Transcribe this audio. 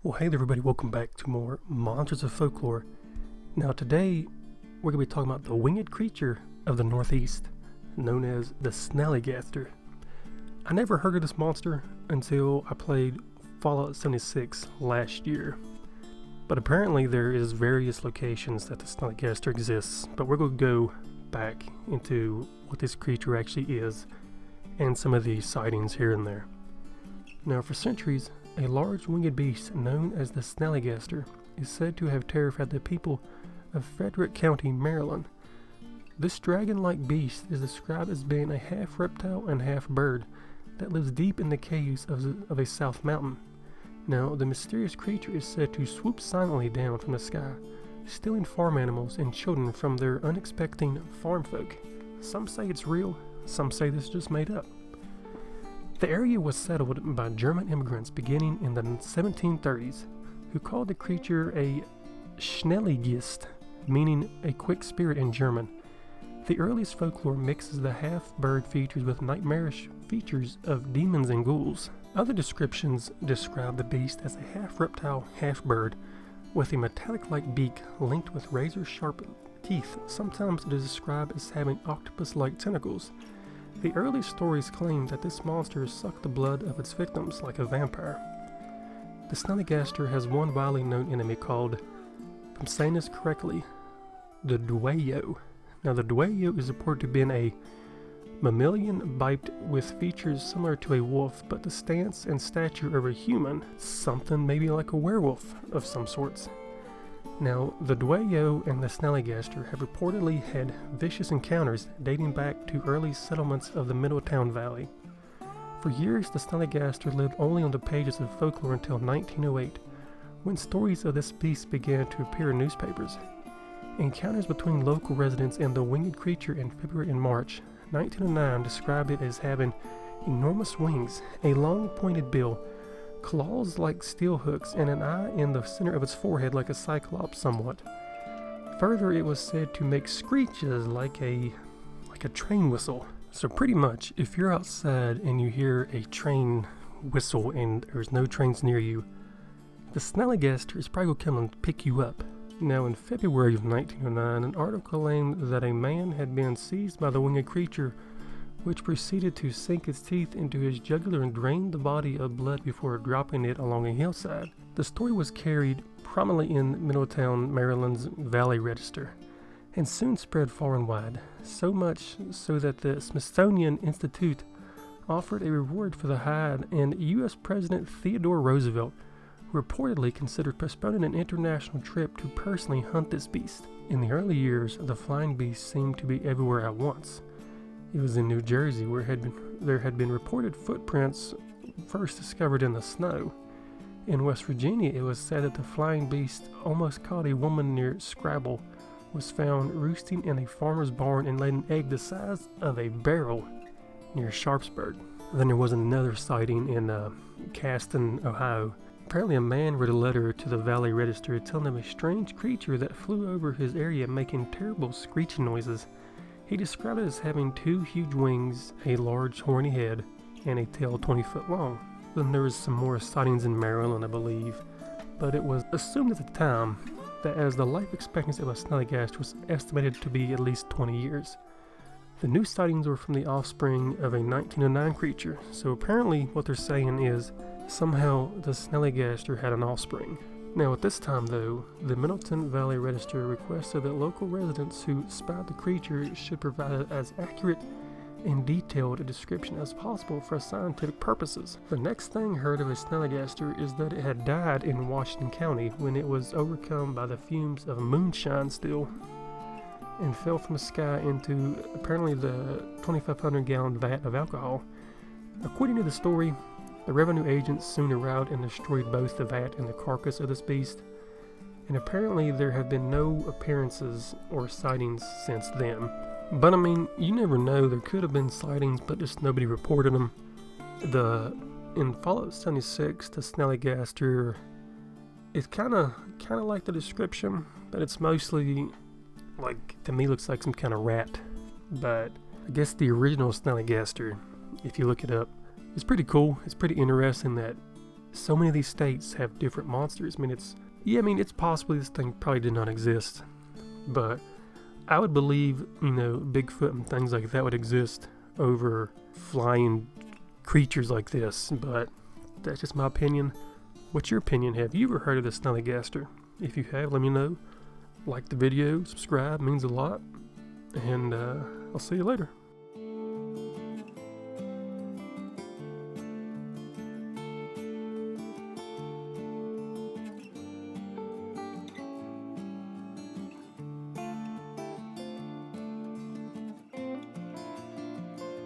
Well, hey there everybody, welcome back to more Monsters of Folklore. Now today, we're going to be talking about the winged creature of the Northeast, known as the Snallygaster. I never heard of this monster until I played Fallout 76 last year. But apparently there is various locations that the Snallygaster exists, but we're going to go back into what this creature actually is, and some of the sightings here and there. Now for centuries, a large winged beast known as the Snallygaster is said to have terrified the people of Frederick County, Maryland. This dragon-like beast is described as being a half reptile and half bird that lives deep in the caves of a South Mountain. Now, the mysterious creature is said to swoop silently down from the sky, stealing farm animals and children from their unexpecting farm folk. Some say it's real, some say this is just made up. The area was settled by German immigrants beginning in the 1730s, who called the creature a Schnelligist, meaning a quick spirit in German. The earliest folklore mixes the half-bird features with nightmarish features of demons and ghouls. Other descriptions describe the beast as a half-reptile, half-bird, with a metallic-like beak linked with razor-sharp teeth. Sometimes it is described as having octopus-like tentacles. The early stories claim that this monster sucked the blood of its victims like a vampire. The Snallygaster has one widely known enemy called, if I'm saying this correctly, the Dueyo. Now the Dueyo is reported to have been a mammalian biped with features similar to a wolf, but the stance and stature of a human, something maybe like a werewolf of some sorts. Now, the Dueyo and the Snallygaster have reportedly had vicious encounters dating back to early settlements of the Middletown Valley. For years, the Snallygaster lived only on the pages of folklore until 1908, when stories of this beast began to appear in newspapers. Encounters between local residents and the winged creature in February and March 1909 described it as having enormous wings, a long pointed bill, claws like steel hooks, and an eye in the center of its forehead like a cyclops somewhat. Further, it was said to make screeches like a train whistle. So pretty much, if you're outside and you hear a train whistle and there's no trains near you, the Snallygaster is probably going to come and pick you up. Now in February of 1909, an article claimed that a man had been seized by the winged creature, which proceeded to sink its teeth into his jugular and drain the body of blood before dropping it along a hillside. The story was carried prominently in Middletown, Maryland's Valley Register, and soon spread far and wide, so much so that the Smithsonian Institute offered a reward for the hide, and U.S. President Theodore Roosevelt reportedly considered postponing an international trip to personally hunt this beast. In the early years, the flying beast seemed to be everywhere at once. It was in New Jersey where there had been reported footprints first discovered in the snow. In West Virginia, it was said that the flying beast almost caught a woman near Scrabble, was found roosting in a farmer's barn and laid an egg the size of a barrel near Sharpsburg. Then there was another sighting in Caston, Ohio. Apparently a man wrote a letter to the Valley Register telling of a strange creature that flew over his area making terrible screeching noises. He described it as having two huge wings, a large horny head, and a tail 20 foot long. Then there was some more sightings in Maryland, I believe, but it was assumed at the time that as the life expectancy of a Snallygaster was estimated to be at least 20 years. The new sightings were from the offspring of a 1909 creature, so apparently what they're saying is somehow the Snallygaster had an offspring. Now at this time though, the Middletown Valley Register requested that local residents who spied the creature should provide as accurate and detailed a description as possible for scientific purposes. The next thing heard of a Snallygaster is that it had died in Washington County when it was overcome by the fumes of a moonshine still and fell from the sky into apparently the 2,500 gallon vat of alcohol. According to the story, the revenue agents soon arrived and destroyed both the vat and the carcass of this beast, and apparently there have been no appearances or sightings since then. But I mean, you never know, there could have been sightings, but just nobody reported them. In Fallout 76, the Snallygaster, it's kind of like the description, but it's mostly, like, to me looks like some kind of rat. But I guess the original Snallygaster, if you look it up, it's pretty cool. It's pretty interesting that so many of these states have different monsters. I mean, it's possible this thing probably did not exist, but I would believe, Bigfoot and things like that would exist over flying creatures like this, but that's just my opinion. What's your opinion? Have you ever heard of the Snallygaster? If you have, let me know. Like the video, subscribe, means a lot, and I'll see you later.